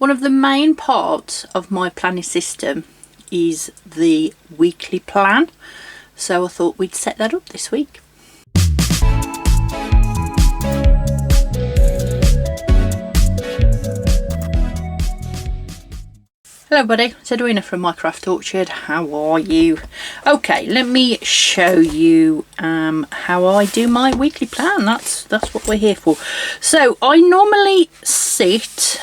One of the main parts of my planning system is the weekly plan, so I thought we'd set that up this week. Hello buddy, it's Edwina from Minecraft Orchard. How are you? Okay, let me show you how I do my weekly plan. That's what we're here for. So I normally sit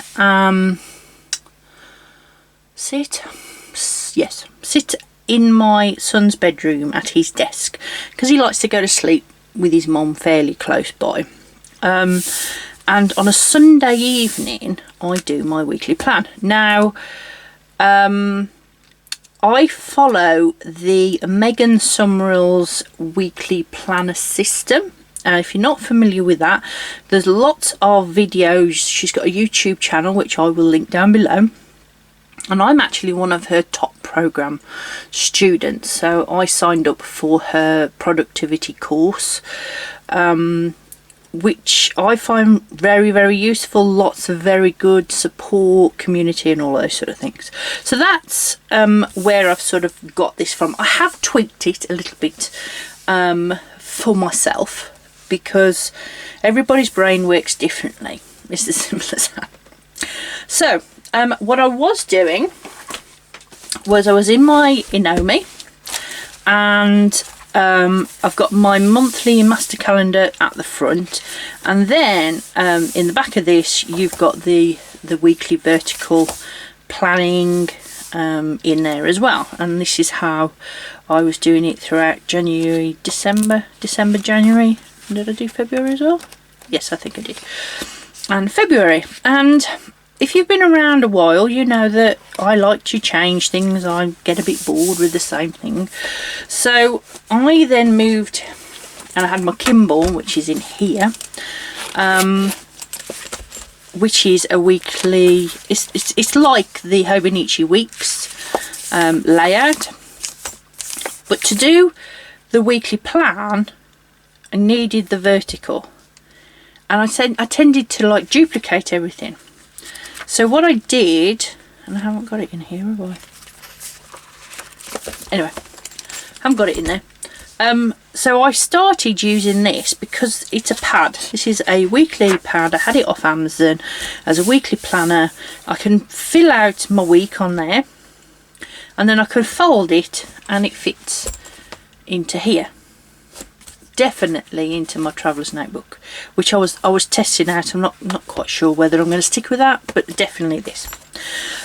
in my son's bedroom at his desk because he likes to go to sleep with his mum fairly close by. And on a Sunday evening I do my weekly plan. Now I follow the Megan Sumrell's weekly planner system. If you're not familiar with that, there's lots of videos. She's got a YouTube channel which I will link down below, and I'm actually one of her top program students, so I signed up for her productivity course, which I find very useful. Lots of very good support, community and all those sort of things. So that's where I've sort of got this from. I have tweaked it a little bit for myself because everybody's brain works differently. It's as simple as that. So what I was doing was I was in my Inomi, and I've got my monthly master calendar at the front, and then in the back of this you've got the weekly vertical planning in there as well. And this is how I was doing it throughout January, December, January. Did I do February as well? Yes, I think I did. And February. And if you've been around a while, you know that I like to change things. I get a bit bored with the same thing. So I then moved, and I had my Kibour, which is in here, which is a weekly, it's like the Hobonichi Weeks layout. But to do the weekly plan, I needed the vertical. And I tended to like duplicate everything. So what I did, and I haven't got it in here, have I? Anyway, I haven't got it in there. So I started using this because it's a pad. This is a weekly pad. I had it off Amazon as a weekly planner. I can fill out my week on there, and then I can fold it and it fits into here. Definitely into my traveller's notebook, which I was testing out. I'm not quite sure whether I'm going to stick with that, but definitely this.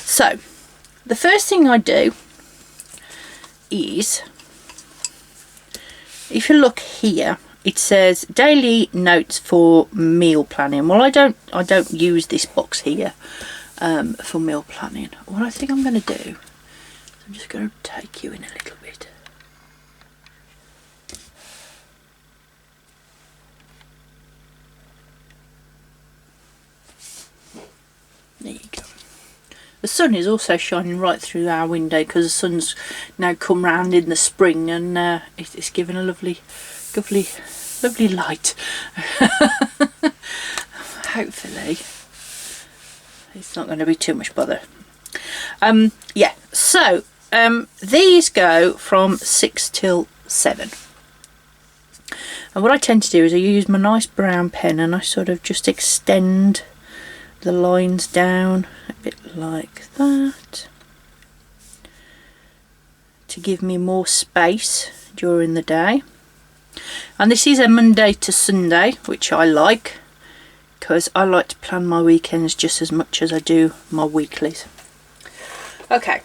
So the first thing I do is, if you look here, it says daily notes for meal planning. Well, I don't use this box here for meal planning. What I think I'm going to do, I'm just going to take you in a little bit. There you go. The sun is also shining right through our window because the sun's now come round in the spring, and it's given a lovely light. Hopefully it's not going to be too much bother. Yeah, so these go from 6 till 7. And what I tend to do is I use my nice brown pen and I sort of just extend the lines down a bit like that to give me more space during the day. And this is a Monday to Sunday, which I like because I like to plan my weekends just as much as I do my weeklies. Okay,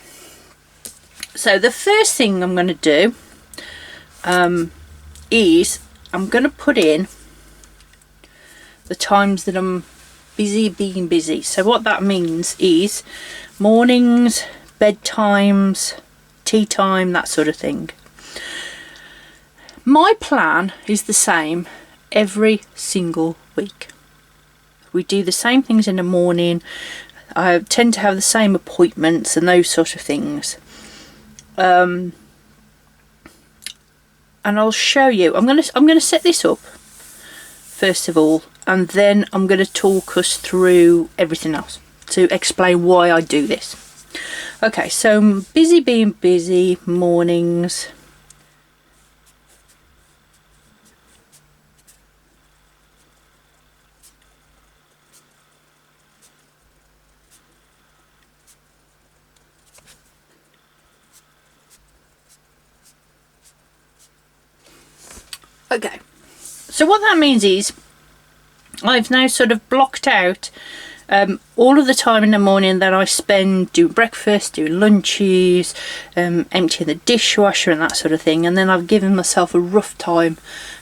so the first thing I'm going to do is I'm going to put in the times that I'm being busy. So what that means is mornings, bedtimes, tea time, that sort of thing. My plan is the same every single week. We do the same things in the morning. I tend to have the same appointments and those sort of things. And I'll show you. I'm gonna set this up first of all, and then I'm going to talk us through everything else. to explain why I do this. Okay, so busy being busy mornings. Okay, so what that means is I've now sort of blocked out all of the time in the morning that I spend doing breakfast, doing lunches, emptying the dishwasher and that sort of thing, and then I've given myself a rough time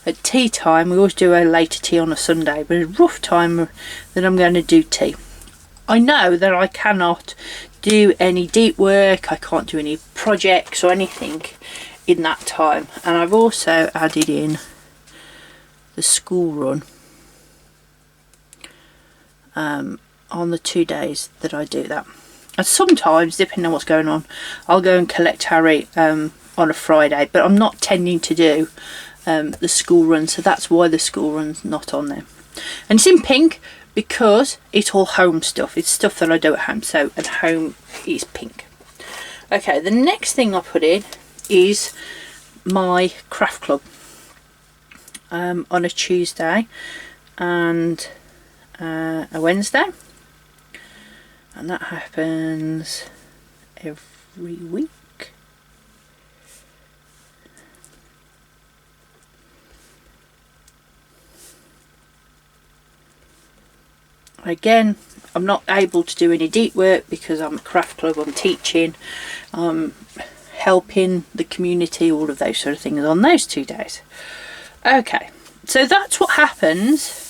at tea time. We always do a later tea on a Sunday, but a rough time that I'm going to do tea. I know that I cannot do any deep work, I can't do any projects or anything in that time, and I've also added in the school run on the 2 days that I do that. And sometimes, depending on what's going on, I'll go and collect Harry on a Friday, but I'm not tending to do the school run, so that's why the school run's not on there. And it's in pink because it's all home stuff. It's stuff that I do at home, so at home is pink. Okay, the next thing I put in is my craft club on a Tuesday and a Wednesday, and that happens every week. Again, I'm not able to do any deep work because I'm a craft club, I'm teaching, helping the community, all of those sort of things on those 2 days. Okay, so that's what happens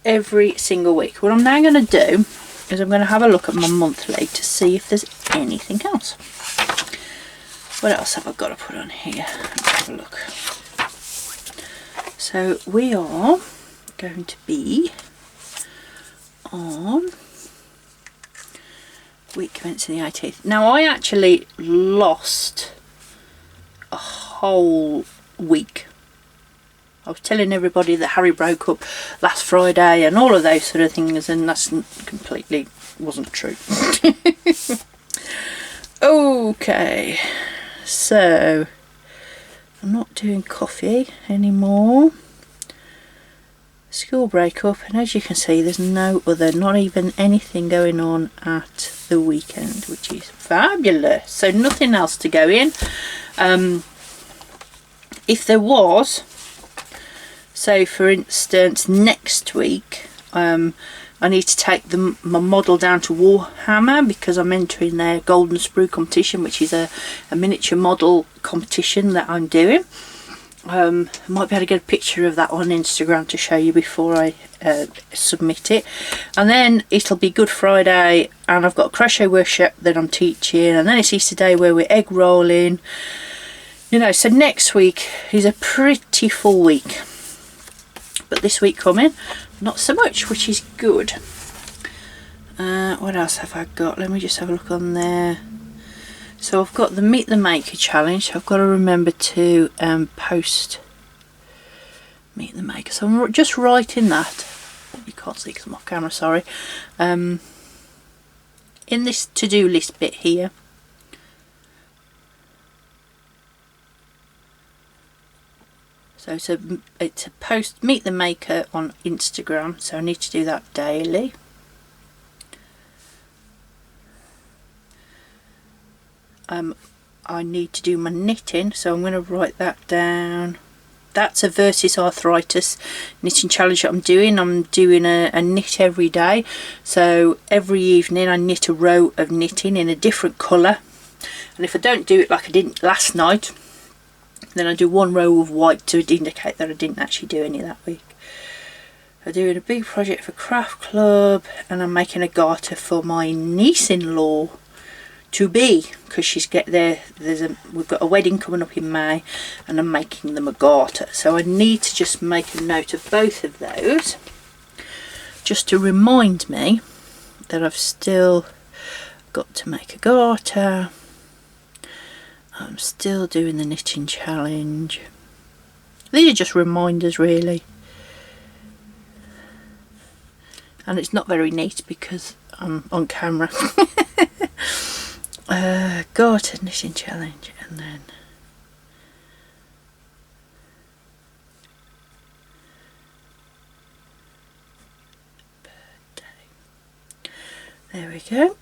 every single week. What I'm now going to do is I'm going to have a look at my monthly to see if there's anything else. What else have I got to put on here? Let's have a look. So we are going to be on week commencing the 18th. Now I actually lost a whole week. I was telling everybody that Harry broke up last Friday and all of those sort of things, and that's completely wasn't true. Okay, so I'm not doing coffee anymore. School breakup, and as you can see there's no other, not even anything going on at the weekend, which is fabulous. So nothing else to go in. If there was, so for instance next week I need to take my model down to Warhammer because I'm entering their Golden Sprue competition, which is a miniature model competition that I'm doing. I might be able to get a picture of that on Instagram to show you before I submit it, and then it'll be Good Friday and I've got a crochet workshop that I'm teaching, and then it's Easter Day where we're egg rolling, you know. So next week is a pretty full week, but this week coming not so much, which is good. What else have I got? Let me just have a look on there. So I've got the Meet the Maker challenge. I've got to remember to post Meet the Maker. So I'm just writing that. You can't see because I'm off camera, sorry. In this to-do list bit here. So it's a post Meet the Maker on Instagram. So I need to do that daily. I need to do my knitting, so I'm going to write that down. That's a versus arthritis knitting challenge that I'm doing. I'm doing a knit every day, so every evening I knit a row of knitting in a different colour, and if I don't do it like I didn't last night, then I do one row of white to indicate that I didn't actually do any that week. I'm doing a big project for Craft Club, and I'm making a garter for my niece-in-law to be, because she's we've got a wedding coming up in May and I'm making them a garter, so I need to just make a note of both of those just to remind me that I've still got to make a garter. I'm still doing the knitting challenge. These are just reminders really. and it's not very neat because I'm on camera. Garden knitting challenge, and then birthday. There we go.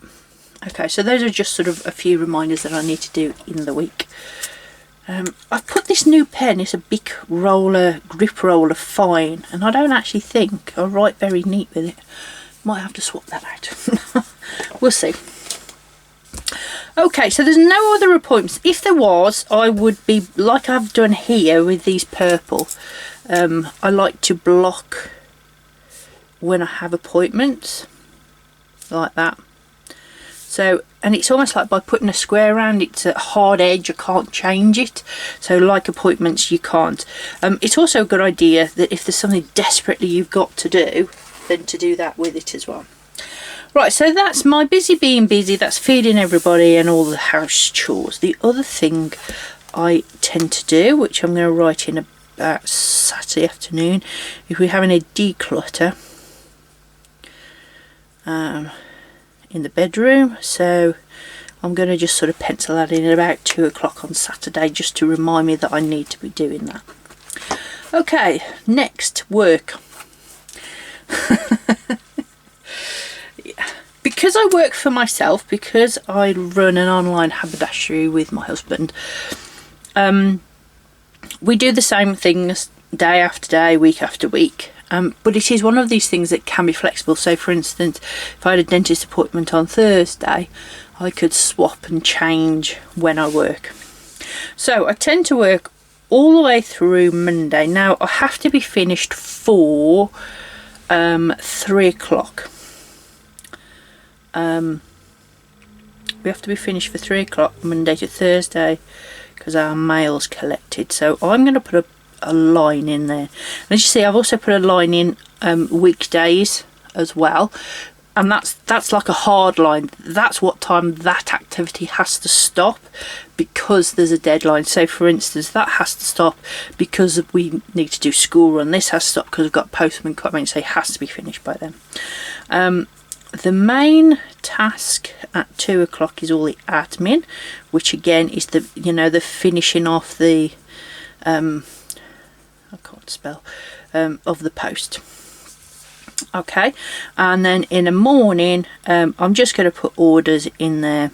Okay, so those are just sort of a few reminders that I need to do in the week. I've put this new pen, it's a big roller, grip roller fine, and I don't actually think I write very neat with it. Might have to swap that out. We'll see. Okay, so there's no other appointments. If there was, I would be like I've done here with these purple. I like to block when I have appointments like that. So, and it's almost like by putting a square around, it's a hard edge, I can't change it. So like appointments, you can't. It's also a good idea that if there's something desperately you've got to do, then to do that with it as well. Right, so that's my busy being busy, that's feeding everybody and all the house chores. The other thing I tend to do, which I'm going to write in about Saturday afternoon, if we're having a declutter in the bedroom, so I'm going to just sort of pencil that in at about 2 o'clock on Saturday, just to remind me that I need to be doing that. Okay, next, work. Because I work for myself, because I run an online haberdashery with my husband, we do the same things day after day, week after week. But it is one of these things that can be flexible. So for instance, if I had a dentist appointment on Thursday, I could swap and change when I work. So I tend to work all the way through Monday. Now I have to be finished for 3 o'clock. We have to be finished for 3 o'clock Monday to Thursday because our mail's collected. So I'm going to put a line in there, and as you see, I've also put a line in weekdays as well, and that's like a hard line. That's what time that activity has to stop because there's a deadline. So for instance, that has to stop because we need to do school run. This has to stop because we've got postman coming, so it has to be finished by then. The main task at 2 o'clock is all the admin, which again is the the finishing off the I can't spell, of the post. Okay, and then in the morning, I'm just going to put orders in there.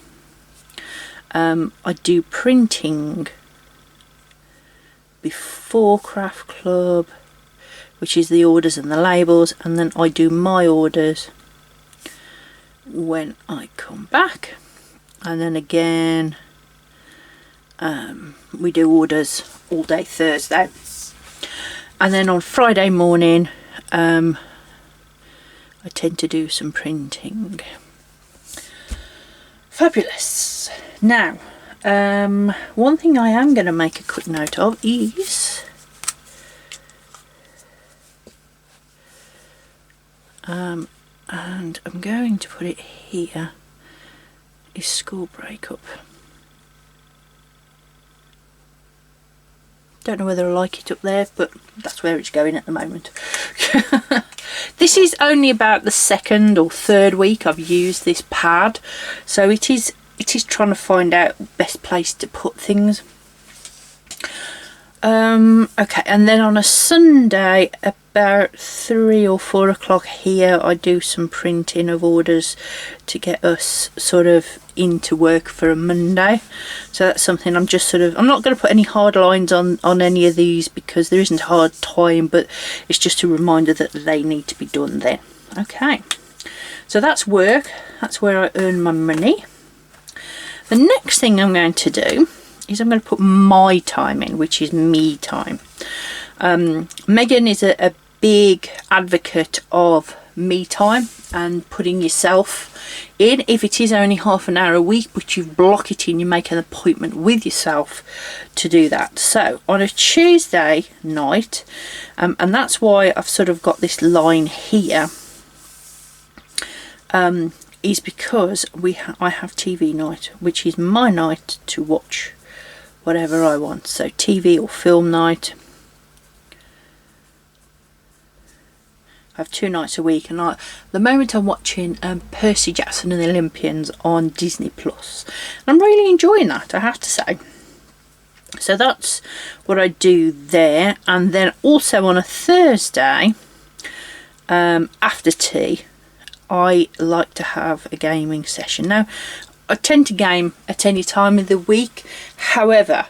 I do printing before craft club, which is the orders and the labels, and then I do my orders when I come back, and then again we do orders all day Thursday. And then on Friday morning, I tend to do some printing. Fabulous. Now, one thing I am going to make a quick note of is and I'm going to put it here, is school breakup. Don't know whether I like it up there, but that's where it's going at the moment. This is only about the 2nd or 3rd week I've used this pad, so it is trying to find out best place to put things. Okay, and then on a Sunday about 3 or 4 o'clock here, I do some printing of orders to get us sort of into work for a Monday. So that's something I'm just I'm not going to put any hard lines on any of these because there isn't a hard time, but it's just a reminder that they need to be done then. Okay, so that's work, that's where I earn my money. The next thing I'm going to do is I'm going to put my time in, which is me time. Megan is a big advocate of me time and putting yourself in. If it is only half an hour a week, but you block it in, you make an appointment with yourself to do that. So on a Tuesday night, and that's why I've sort of got this line here, is because I have TV night, which is my night to watch whatever I want. So TV or film night. I have 2 nights a week, and at the moment I'm watching Percy Jackson and the Olympians on Disney Plus. I'm really enjoying that, I have to say. So that's what I do there. And then also on a Thursday, after tea, I like to have a gaming session. Now, I tend to game at any time of the week. However,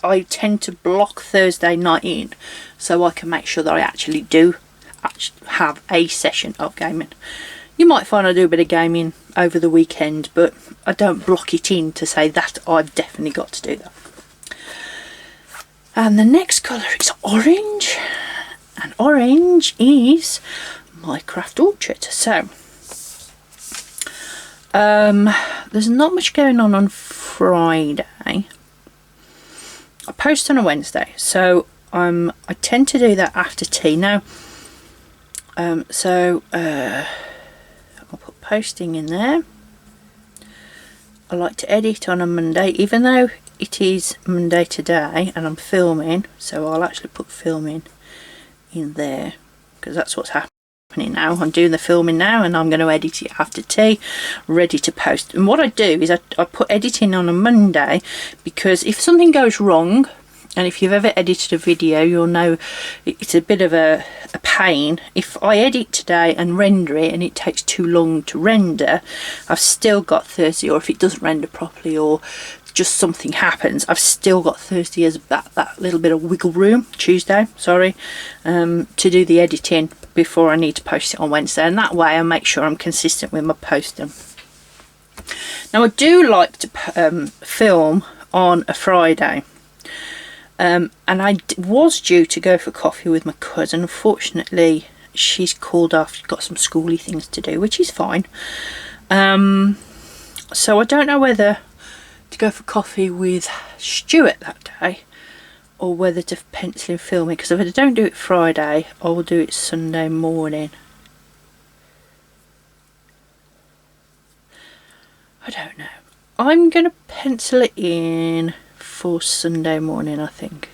I tend to block Thursday night in so I can make sure that I actually do have a session of gaming. You might find I do a bit of gaming over the weekend, but I don't block it in to say that I've definitely got to do that. And the next colour is orange, and orange is my craft orchard. So there's not much going on Friday. I post on a Wednesday, so I tend to do that after tea. Now I'll put posting in there. I like to edit on a Monday, even though it is Monday today and I'm filming, so I'll actually put filming in there because that's what's happening now. I'm doing the filming now and I'm going to edit it after tea, ready to post. And what I do is I put editing on a Monday, because if something goes wrong, and if you've ever edited a video, you'll know it's a bit of a pain. If I edit today and render it and it takes too long to render, I've still got Thursday, or if it doesn't render properly or just something happens, I've still got Thursday as that little bit of wiggle room, Tuesday, sorry, to do the editing before I need to post it on Wednesday. And that way I make sure I'm consistent with my posting. Now I do like to film on a Friday. And I was due to go for coffee with my cousin. Unfortunately, she's called off. She's got some schooly things to do, which is fine. So I don't know whether to go for coffee with Stuart that day or whether to pencil in filming, because if I don't do it Friday, I will do it Sunday morning. I don't know. I'm going to pencil it in for Sunday morning, I think.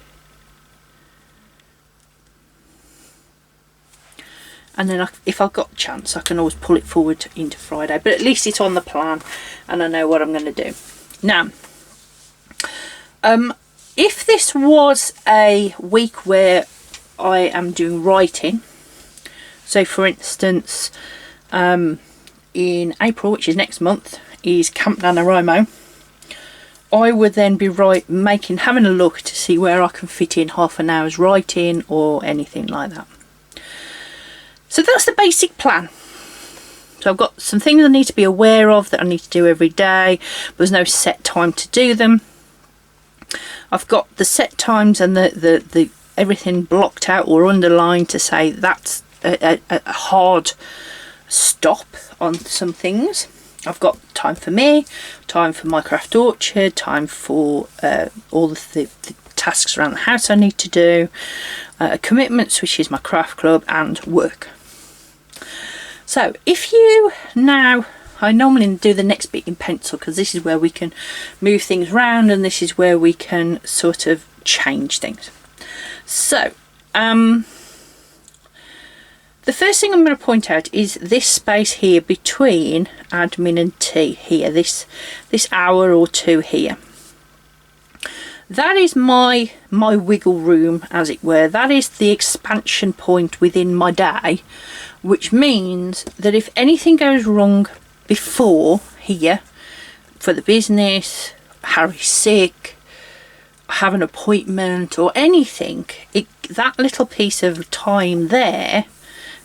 And then if I've got a chance, I can always pull it forward into Friday, but at least it's on the plan and I know what I'm going to do. Now, if this was a week where I am doing writing, so for instance, in April, which is next month, is Camp NaNoWriMo, I would then be having a look to see where I can fit in half an hour's writing or anything like that. So that's the basic plan. So I've got some things I need to be aware of that I need to do every day, but there's no set time to do them. I've got the set times and the everything blocked out or underlined to say that's a hard stop on some things. I've got time for me, time for my craft orchard, time for all the tasks around the house I need to do, commitments, which is my craft club, and work. So if you now, I normally do the next bit in pencil because this is where we can move things around and this is where we can sort of change things. So the first thing I'm going to point out is this space here between admin and tea here, this hour or two here. That is my wiggle room, as it were. That is the expansion point within my day, which means that if anything goes wrong before here, for the business, Harry's sick, have an appointment or anything, that little piece of time there,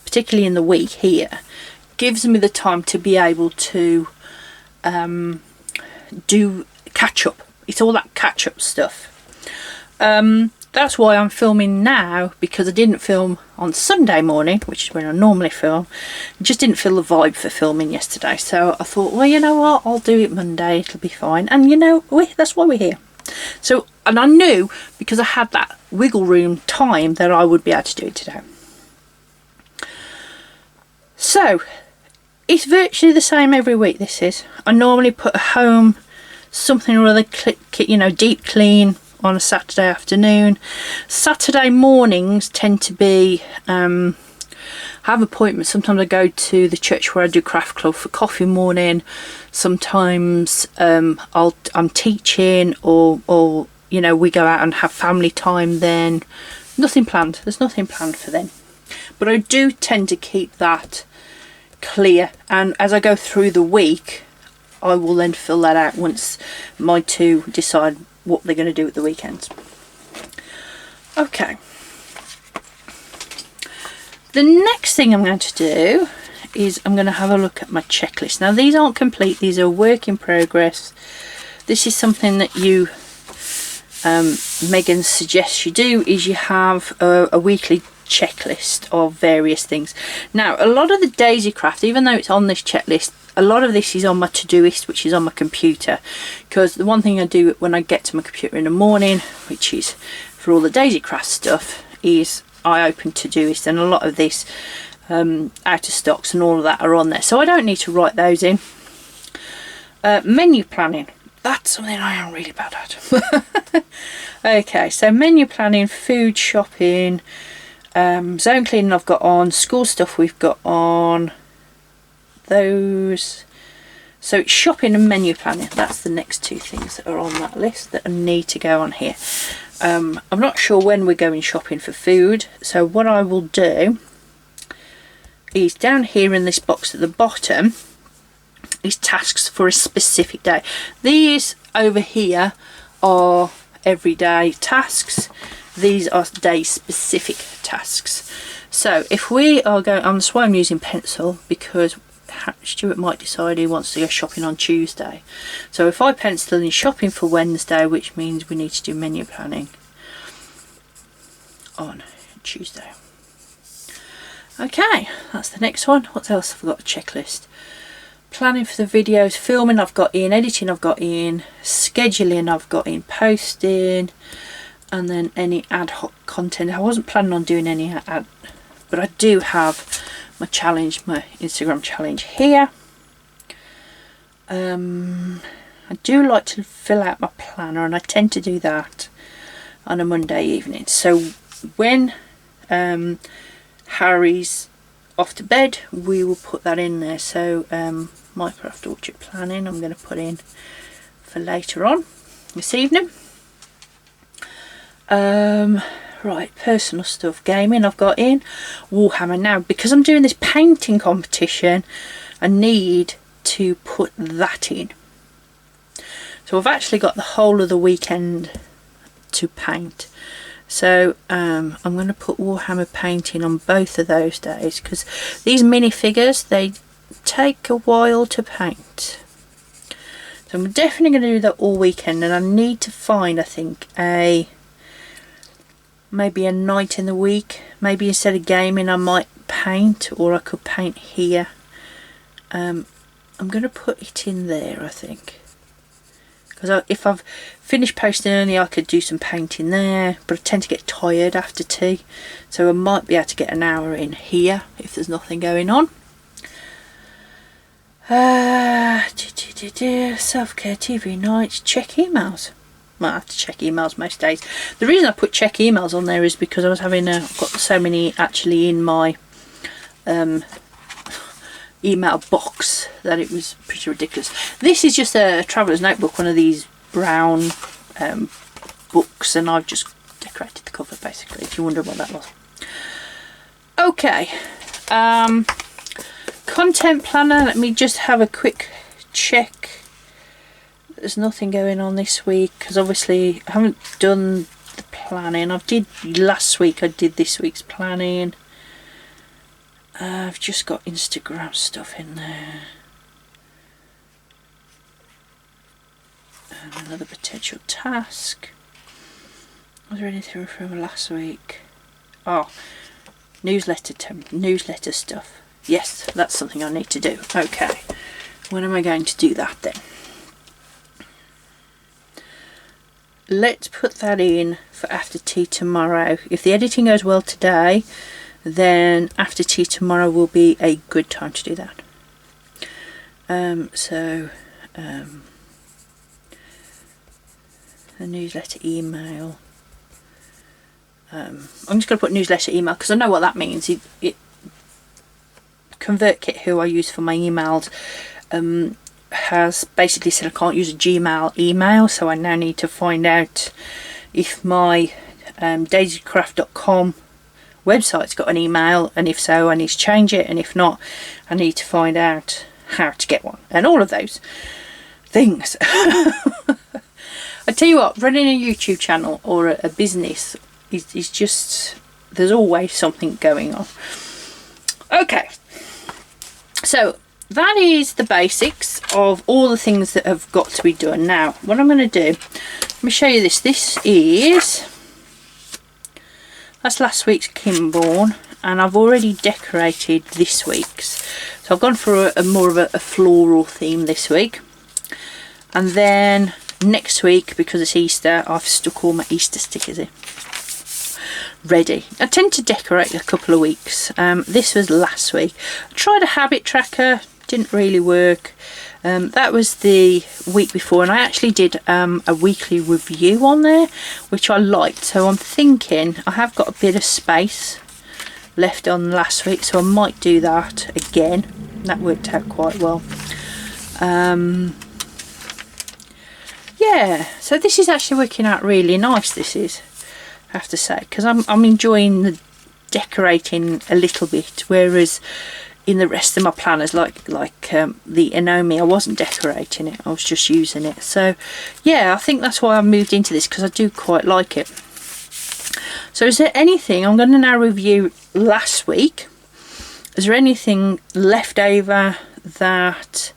particularly in the week here, gives me the time to be able to do catch up. It's all that catch up stuff. That's why I'm filming now, because I didn't film on Sunday morning, which is when I normally film. I just didn't feel the vibe for filming yesterday, so I thought, well, you know what, I'll do it Monday, it'll be fine. And you know, that's why we're here. So, and I knew, because I had that wiggle room time, that I would be able to do it today. So it's virtually the same every week. This is, I normally put a home something or other, you know, deep clean on a Saturday afternoon. Saturday mornings tend to be have appointments. Sometimes I go to the church where I do craft club for coffee morning. Sometimes I'm teaching, or you know, we go out and have family time then. Nothing planned. There's nothing planned for them. But I do tend to keep that clear, and as I go through the week I will then fill that out once my two decide what they're going to do at the weekends. Okay, the next thing I'm going to do is I'm going to have a look at my checklist. Now these aren't complete, these are a work in progress. This is something that you Megan suggests you do, is you have a weekly checklist of various things. Now a lot of the daisy craft, even though it's on this checklist, a lot of this is on my Todoist, which is on my computer, because the one thing I do when I get to my computer in the morning, which is for all the daisy craft stuff, is I open Todoist, and a lot of this out of stocks and all of that are on there, so I don't need to write those in. Menu planning, that's something I am really bad at. Okay, so menu planning, food shopping, zone cleaning I've got on, school stuff we've got on, those. So it's shopping and menu planning, that's the next two things that are on that list that need to go on here. I'm not sure when we're going shopping for food, so what I will do is down here in this box at the bottom is tasks for a specific day. These over here are everyday tasks, these are day specific tasks. So if we are going, that's why I'm using pencil, because Stuart might decide he wants to go shopping on Tuesday. So if I pencil in shopping for Wednesday, which means we need to do menu planning on Tuesday. Okay, that's the next one. What else have I got? A checklist. Planning for the videos, filming I've got in, editing I've got in, scheduling I've got in, posting, and then any ad hoc content. I wasn't planning on doing any ad, but I do have my challenge, my Instagram challenge here. I do like to fill out my planner, and I tend to do that on a Monday evening. So when Harry's off to bed, we will put that in there. So Minecraft orchard planning I'm going to put in for later on this evening. Right, personal stuff, gaming I've got in, Warhammer. Now because I'm doing this painting competition, I need to put that in. So I've actually got the whole of the weekend to paint. So I'm going to put Warhammer painting on both of those days, because these minifigures, they take a while to paint. So I'm definitely going to do that all weekend, and I need to find, I think, maybe a night in the week. Maybe instead of gaming I might paint, or I could paint here. I'm going to put it in there, I think, because if I've finished posting early I could do some painting there, but I tend to get tired after tea, so I might be able to get an hour in here if there's nothing going on. Self-care, TV nights, check emails. Well, I have to check emails most days. The reason I put check emails on there is because I was having I've got so many actually in my email box that it was pretty ridiculous. This is just a traveller's notebook, one of these brown books, and I've just decorated the cover basically, if you wonder what that was. Okay, content planner, let me just have a quick check. There's nothing going on this week, because obviously I haven't done the planning. I did last week, I did this week's planning. I've just got Instagram stuff in there. And another potential task. Was there anything from last week? Oh, newsletter stuff. Yes, that's something I need to do. Okay, when am I going to do that then? Let's put that in for after tea tomorrow. If the editing goes well today, then after tea tomorrow will be a good time to do that. The newsletter email. I'm just going to put newsletter email because I know what that means. ConvertKit, who I use for my emails, has basically said I can't use a Gmail email, so I now need to find out if my daisycraft.com website's got an email, and if so I need to change it, and if not I need to find out how to get one, and all of those things. I tell you what, running a YouTube channel or a business is just, there's always something going on. Okay, so that is the basics of all the things that have got to be done. Now what I'm going to do, let me show you this. That's last week's Kibour, and I've already decorated this week's. So I've gone for a more of a floral theme this week, and then next week, because it's Easter, I've stuck all my Easter stickers in ready. I tend to decorate a couple of weeks. This was last week. I tried a habit tracker, didn't really work. That was the week before, and I actually did a weekly review on there, which I liked. So I'm thinking I have got a bit of space left on last week, so I might do that again. That worked out quite well. Yeah, so this is actually working out really nice, this is, I have to say, because I'm enjoying the decorating a little bit, whereas in the rest of my planners, like the Enomi, I wasn't decorating it, I was just using it. So yeah, I think that's why I moved into this, because I do quite like it. So is there anything, I'm going to now review last week, is there anything left over that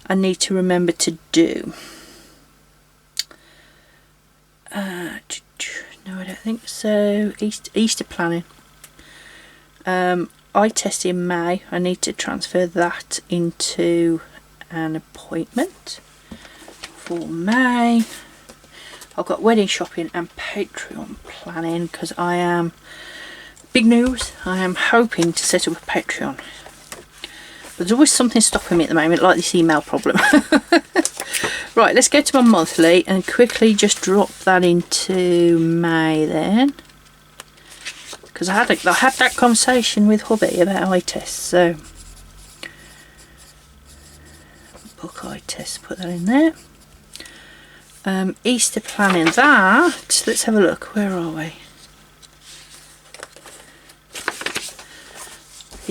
I need to remember to do? No, I don't think so. Easter planning. Eye test in May. I need to transfer that into an appointment for May. I've got wedding shopping and Patreon planning, because I am, big news, I am hoping to set up a Patreon. But there's always something stopping me at the moment, like this email problem. Right, let's go to my monthly and quickly just drop that into May then. Because I had that conversation with hubby about eye tests, so book eye tests, put that in there. Easter planning, that, let's have a look, where are we?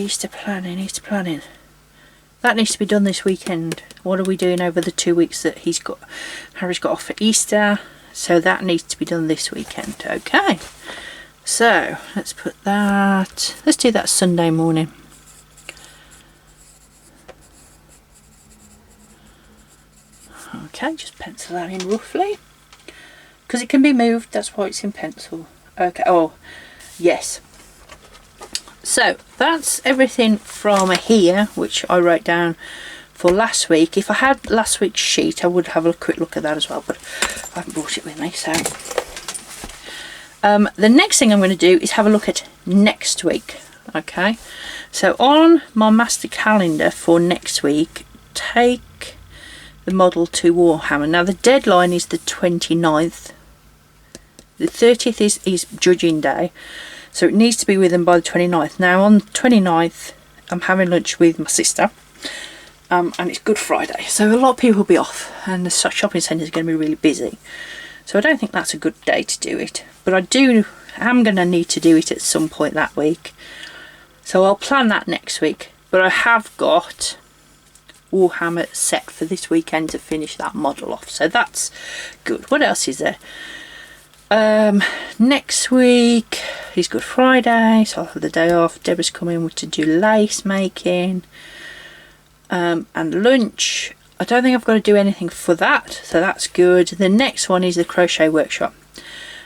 Easter planning. That needs to be done this weekend. What are we doing over the 2 weeks that Harry's got off for Easter? So that needs to be done this weekend. Okay. So let's put that. Let's do that Sunday morning. Okay, just pencil that in roughly. Because it can be moved, that's why it's in pencil. Okay, oh, yes. So that's everything from here, which I wrote down for last week. If I had last week's sheet, I would have a quick look at that as well, but I haven't brought it with me. So the next thing I'm going to do is have a look at next week. Okay, so on my master calendar for next week, take the model to Warhammer. Now the deadline is the 29th. The 30th is judging day. So it needs to be with them by the 29th. Now on the 29th, I'm having lunch with my sister. And it's Good Friday. So a lot of people will be off. And the shopping centre is going to be really busy. So I don't think that's a good day to do it. But I'm going to need to do it at some point that week. So I'll plan that next week. But I have got Warhammer set for this weekend to finish that model off. So that's good. What else is there? Next week is Good Friday, so I'll have the day off. Deborah's coming to do lace making, and lunch. I don't think I've got to do anything for that, so that's good. The next one is the crochet workshop,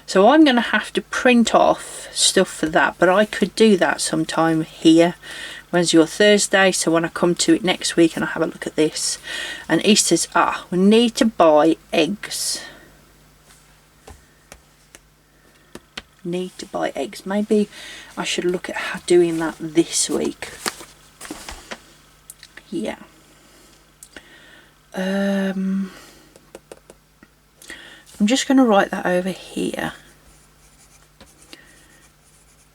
so I'm going to have to print off stuff for that, but I could do that sometime here, Wednesday or Thursday. So when I come to it next week and I have a look at this, and Easter's, we need to buy eggs. Need to buy eggs. Maybe I should look at doing that this week. Yeah. I'm just going to write that over here.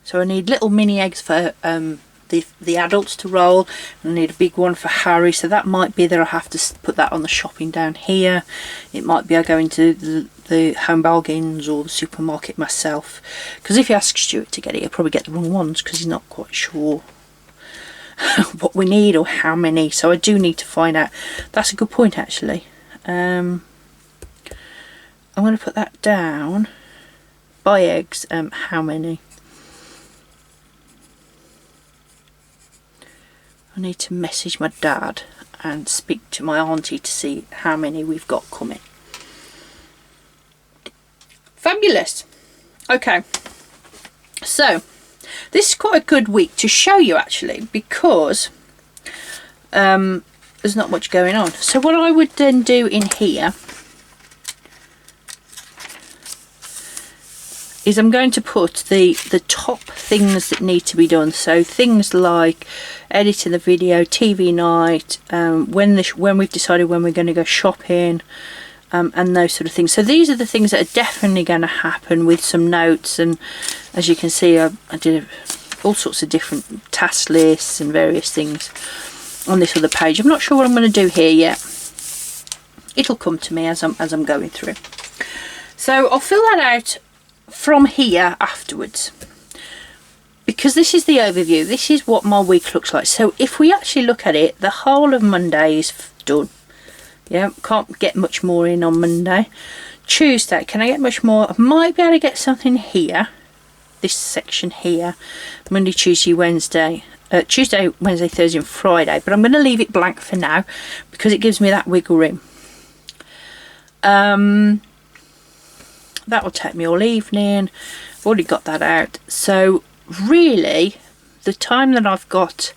So I need little mini eggs for the the adults to roll. I need a big one for Harry, so that might be that I have to put that on the shopping down here. It might be I go into the Home Bargains or the supermarket myself, because if you ask Stuart to get it, he'll probably get the wrong ones because he's not quite sure what we need or how many. So I do need to find out. That's a good point, actually. I'm going to put that down. Buy eggs, how many? I need to message my dad and speak to my auntie to see how many we've got coming. Fabulous. Okay, so this is quite a good week to show you, actually, because there's not much going on. So what I would then do in here is I'm going to put the top things that need to be done. So things like editing the video, TV night, when we've decided when we're going to go shopping, and those sort of things. So these are the things that are definitely going to happen, with some notes. And as you can see, I did all sorts of different task lists and various things on this other page. I'm not sure what I'm going to do here yet. It'll come to me as I'm going through. So I'll fill that out from here afterwards, because this is the overview. This is what my week looks like. So if we actually look at it, the whole of Monday is done. Yeah, can't get much more in on Monday. Tuesday, can I get much more? I might be able to get something here, this section here, Monday, Tuesday, Wednesday, Tuesday, Wednesday, Thursday and Friday, but I'm going to leave it blank for now because it gives me that wiggle room. That will take me all evening. I've already got that out. So really the time that I've got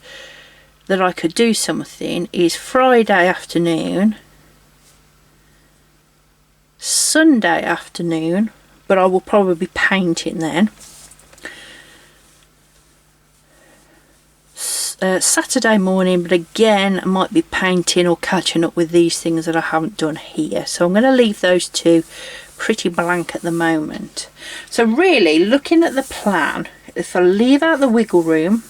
that I could do something is Friday afternoon, Sunday afternoon, but I will probably be painting then, Saturday morning, but again I might be painting or catching up with these things that I haven't done here. So I'm going to leave those two pretty blank at the moment. So really, looking at the plan, if I leave out the wiggle room,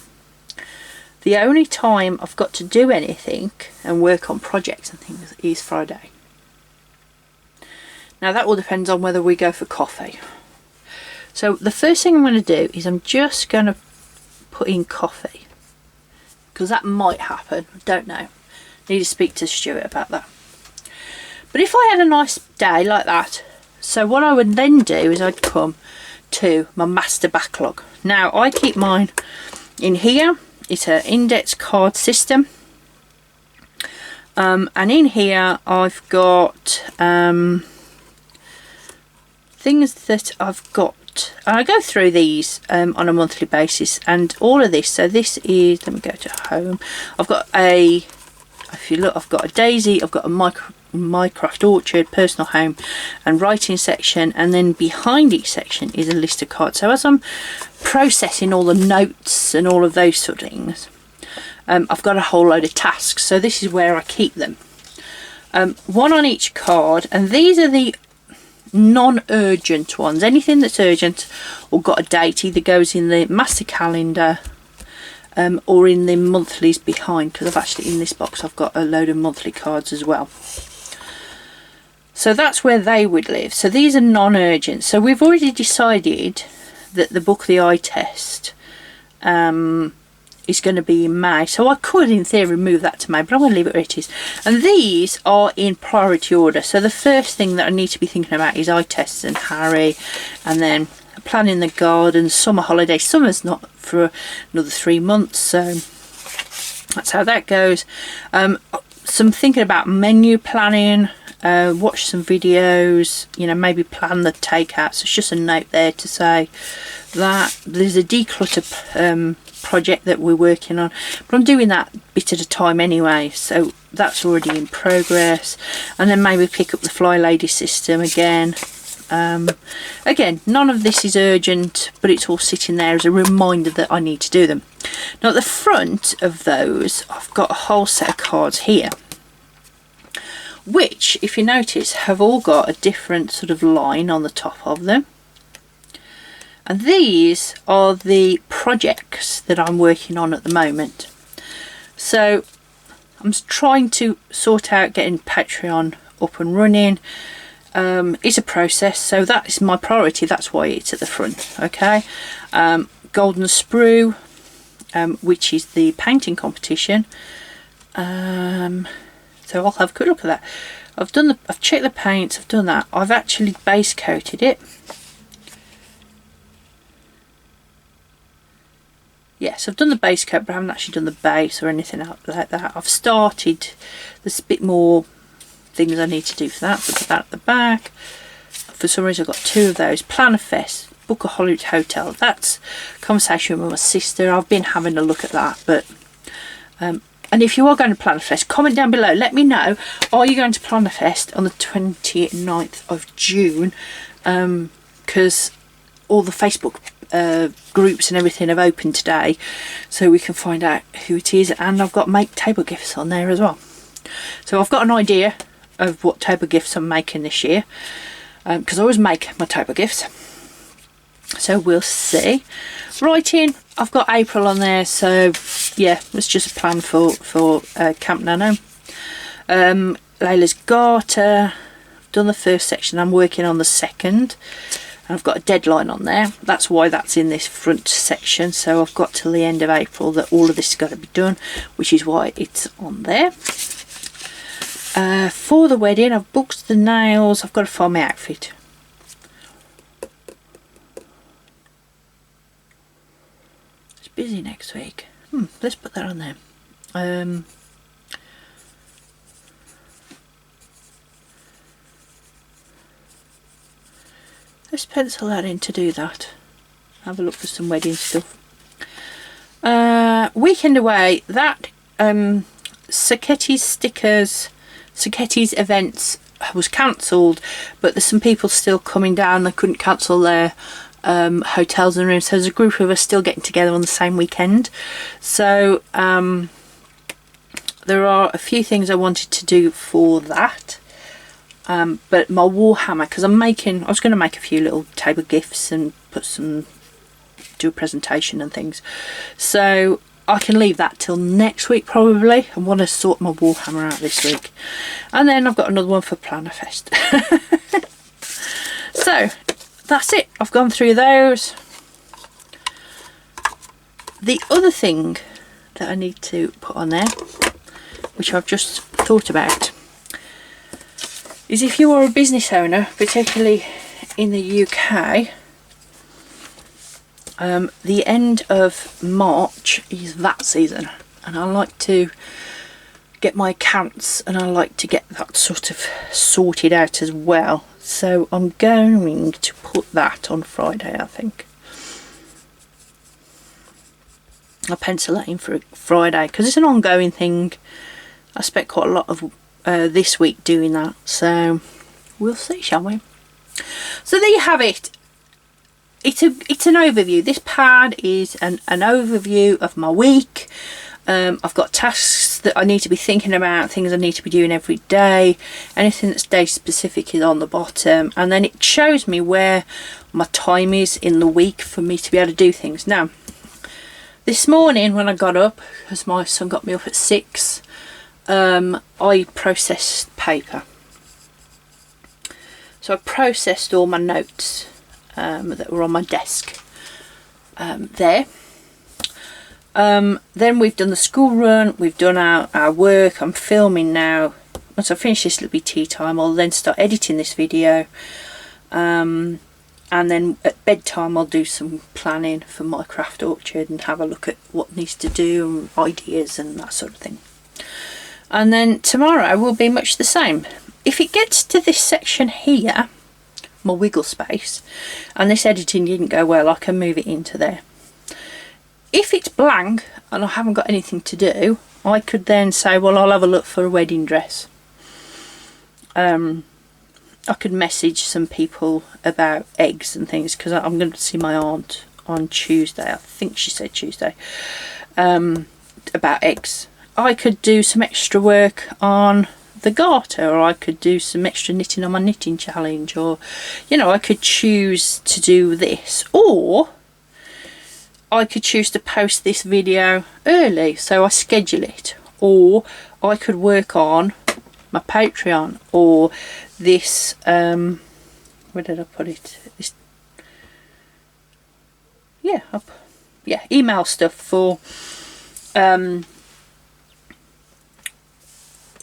the only time I've got to do anything and work on projects and things is Friday. Now that all depends on whether we go for coffee. So the first thing I'm going to do is I'm just going to put in coffee, because that might happen. I don't know. Need to speak to Stuart about that. But if I had a nice day like that, so what I would then do is I'd come to my master backlog. Now I keep mine in here. It's an index card system, and in here I've got things that I've got, and I go through these on a monthly basis, and all of this. So this is, let me go to home. I've got a, if you look, I've got a daisy, I've got a Minecraft orchard, personal home and writing section, and then behind each section is a list of cards. So as I'm processing all the notes and all of those sort of things, I've got a whole load of tasks. So this is where I keep them, one on each card, and these are the non-urgent ones. Anything that's urgent or got a date either goes in the master calendar or in the monthlies behind, because I've actually, in this box I've got a load of monthly cards as well. So that's where they would live. So these are non-urgent. So we've already decided that the book The Eye Test is going to be in May. So I could in theory move that to May, but I'm going to leave it where it is. And these are in priority order. So the first thing that I need to be thinking about is Eye Tests and Harry, and then planning the garden, summer holiday. Summer's not for another 3 months, so that's how that goes. Some thinking about menu planning, watch some videos, you know, maybe plan the takeouts. So it's just a note there to say that there's a declutter project that we're working on, but I'm doing that bit at a time anyway, so that's already in progress. And then maybe pick up the Fly Lady system again. Again, none of this is urgent, but it's all sitting there as a reminder that I need to do them. Now at the front of those I've got a whole set of cards here, which, if you notice, have all got a different sort of line on the top of them. And these are the projects that I'm working on at the moment. So I'm trying to sort out getting Patreon up and running. It's a process, so that is my priority. That's why it's at the front. Okay. Golden Sprue, which is the painting competition. So I'll have a good look at that. I've checked the paints, I've done that. I've actually base coated it. Yes, I've done the base coat, but I haven't actually done the base or anything like that. I've started. There's a bit more things I need to do for that. So put that at the back. For some reason I've got 2 of those. Plannerfest, book a Hollywood hotel. That's conversation with my sister. I've been having a look at that, but and if you are going to Plannerfest, comment down below. Let me know. Are you going to Plannerfest on the 29th of June? Because all the Facebook groups and everything have opened today, so we can find out who it is. And I've got make table gifts on there as well. So I've got an idea of what table gifts I'm making this year, because I always make my table gifts. So we'll see. Writing, I've got April on there, so yeah, it's just a plan for Camp Nano. Layla's Garter, I've done the first section, I'm working on the second, and I've got a deadline on there. That's why that's in this front section, so I've got till the end of April that all of this has got to be done, which is why it's on there. For the wedding, I've booked the nails, I've got to find my outfit. Busy next week. Let's put that on there. Let's pencil that in to do that. Have a look for some wedding stuff. Weekend away. That Saketti's stickers, Saketti's events was cancelled, but there's some people still coming down. They couldn't cancel their hotels and rooms, so there's a group of us still getting together on the same weekend. So there are a few things I wanted to do for that, but my Warhammer, because I was going to make a few little table gifts and do a presentation and things, so I can leave that till next week probably. I want to sort my Warhammer out this week, and then I've got another one for Plannerfest. So that's it. I've gone through those. The other thing that I need to put on there, which I've just thought about, is if you are a business owner, particularly in the UK, the end of March is VAT season, and I like to get my accounts and I like to get that sort of sorted out as well. So I'm going to put that on Friday, I think. I'll pencil that in for Friday because it's an ongoing thing. I spent quite a lot of this week doing that, so we'll see, shall we? So there you have it. It's an overview. This pad is an overview of my week. I've got tasks that I need to be thinking about, things I need to be doing every day. Anything that's day specific is on the bottom, and then it shows me where my time is in the week for me to be able to do things. Now, this morning when I got up, because my son got me up at 6, I processed paper. So I processed all my notes that were on my desk there. Then we've done the school run, we've done our work. I'm filming now. Once I finish this, it'll be tea time. I'll then start editing this video, and then at bedtime I'll do some planning for my craft orchard and have a look at what needs to do and ideas and that sort of thing. And then tomorrow will be much the same. If it gets to this section here, my wiggle space, and this editing didn't go well, I can move it into there. If it's blank and I haven't got anything to do, I could then say, well, I'll have a look for a wedding dress. I could message some people about eggs and things, because I'm going to see my aunt on Tuesday. I think she said Tuesday, about eggs. I could do some extra work on the garter, or I could do some extra knitting on my knitting challenge, or you know, I could choose to do this, or I could choose to post this video early, so I schedule it, or I could work on my Patreon, or this where did I put it, this, yeah, email stuff for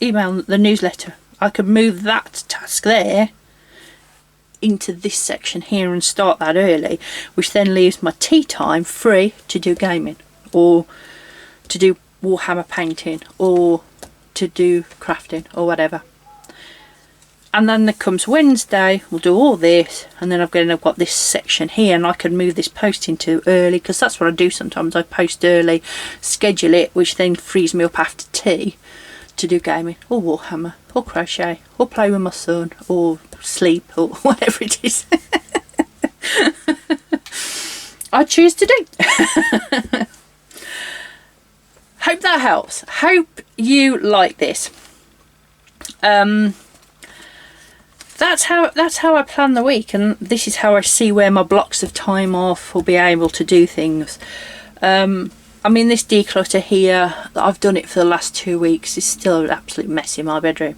email, the newsletter. I could move that task there into this section here and start that early, which then leaves my tea time free to do gaming, or to do Warhammer painting, or to do crafting, or whatever. And then there comes Wednesday, we'll do all this, and then I've got this section here, and I can move this posting to early, because that's what I do sometimes. I post early, schedule it, which then frees me up after tea to do gaming, or Warhammer, or crochet, or play with my son, or sleep, or whatever it is I choose to do. Hope that helps. Hope you like this. That's how I plan the week, and this is how I see where my blocks of time off will be able to do things. I mean, this declutter here, I've done it for the last 2 weeks. It's still an absolute mess in my bedroom,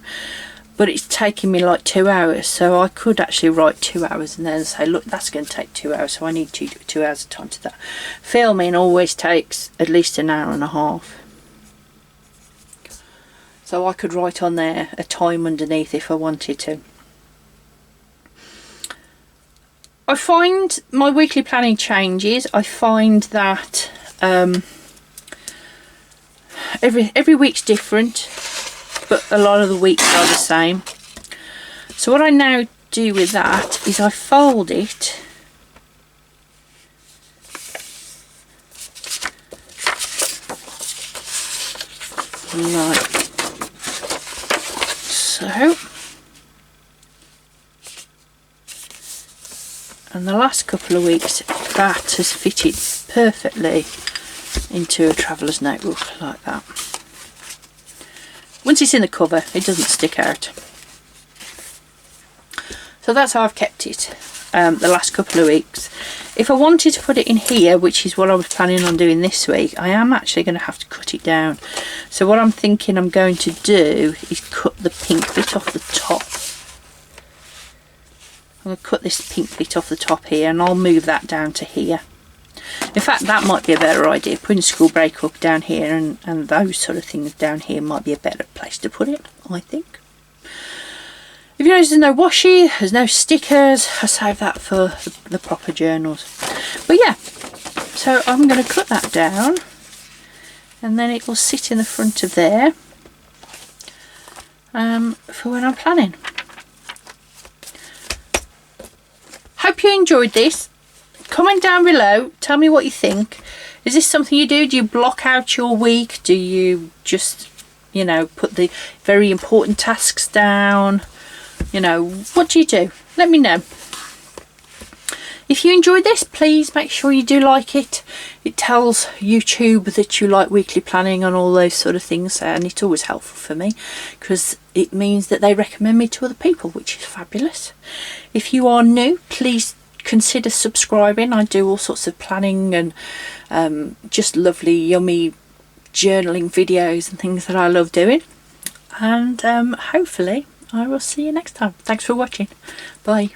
but it's taking me like 2 hours, so I could actually write 2 hours and then say, look, that's going to take 2 hours, so I need 2 hours of time to that. Filming always takes at least an hour and a half, so I could write on there a time underneath if I wanted to. I find my weekly planning changes. I find that every week's different, but a lot of the weeks are the same. So what I now do with that is I fold it like so. And the last couple of weeks that has fitted perfectly into a traveller's notebook like that. Once it's in the cover, it doesn't stick out. So that's how I've kept it the last couple of weeks. If I wanted to put it in here, which is what I was planning on doing this week, I am actually going to have to cut it down. So what I'm thinking I'm going to do is cut the pink bit off the top. I'm going to cut this pink bit off the top here, and I'll move that down to here. In fact, that might be a better idea. Putting school breakup down here and those sort of things down here might be a better place to put it, I think. If you notice there's no washi, there's no stickers, I save that for the proper journals. But yeah, so I'm going to cut that down, and then it will sit in the front of there for when I'm planning. Hope you enjoyed this. Comment down below, tell me what you think. Is this something you do? Do you block out your week? Do you just, you know, put the very important tasks down? You know, what do you do? Let me know. If you enjoyed this, please make sure you do like it. It tells YouTube that you like weekly planning and all those sort of things, and it's always helpful for me because it means that they recommend me to other people, which is fabulous. If you are new, please consider subscribing. I do all sorts of planning and just lovely yummy journaling videos and things that I love doing, and hopefully I will see you next time. Thanks for watching. Bye.